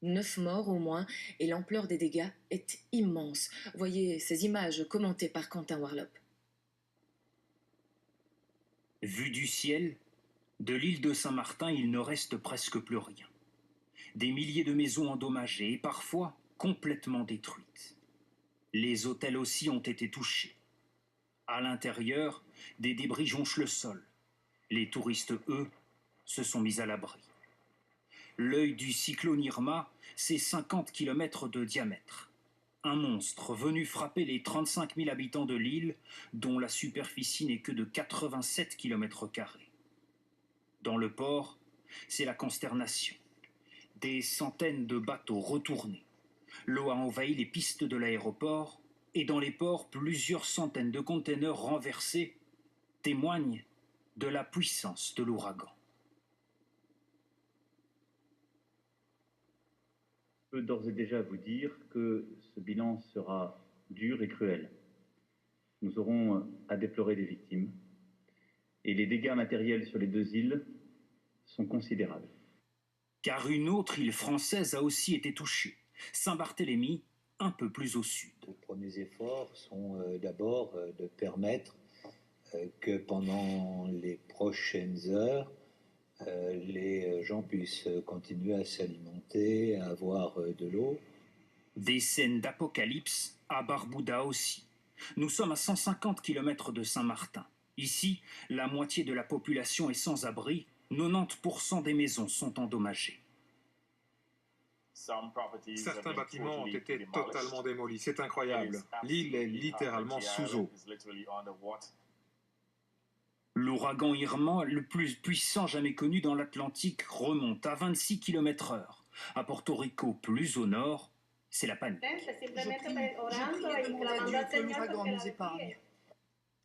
9 morts au moins, et l'ampleur des dégâts est immense. Voyez ces images commentées par Quentin Warlop. Vu du ciel, de l'île de Saint-Martin, il ne reste presque plus rien. Des milliers de maisons endommagées et parfois complètement détruites. Les hôtels aussi ont été touchés. À l'intérieur, des débris jonchent le sol. Les touristes, eux, se sont mis à l'abri. L'œil du cyclone Irma, c'est 50 km de diamètre. Un monstre venu frapper les 35 000 habitants de l'île, dont la superficie n'est que de 87 km². Dans le port, c'est la consternation. Des centaines de bateaux retournés. L'eau a envahi les pistes de l'aéroport et dans les ports, plusieurs centaines de containers renversés témoignent de la puissance de l'ouragan. Je peux d'ores et déjà vous dire que ce bilan sera dur et cruel. Nous aurons à déplorer des victimes et les dégâts matériels sur les deux îles sont considérables. Car une autre île française a aussi été touchée, Saint-Barthélemy, un peu plus au sud. Les premiers efforts sont d'abord de permettre que pendant les prochaines heures, les gens puissent continuer à s'alimenter, à avoir de l'eau. Des scènes d'apocalypse à Barbuda aussi. Nous sommes à 150 km de Saint-Martin. Ici, la moitié de la population est sans abri, 90% des maisons sont endommagées. Certains bâtiments ont été totalement démolis. C'est incroyable. L'île est littéralement sous eau. L'ouragan Irma, le plus puissant jamais connu dans l'Atlantique, remonte à 26 km/h. À Porto Rico, plus au nord, c'est la panique.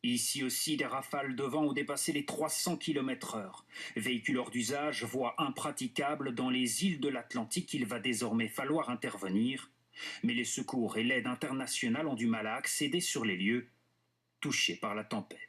Ici aussi, des rafales de vent ont dépassé les 300 km/h. Véhicules hors d'usage, voies impraticables dans les îles de l'Atlantique, il va désormais falloir intervenir. Mais les secours et l'aide internationale ont du mal à accéder sur les lieux touchés par la tempête.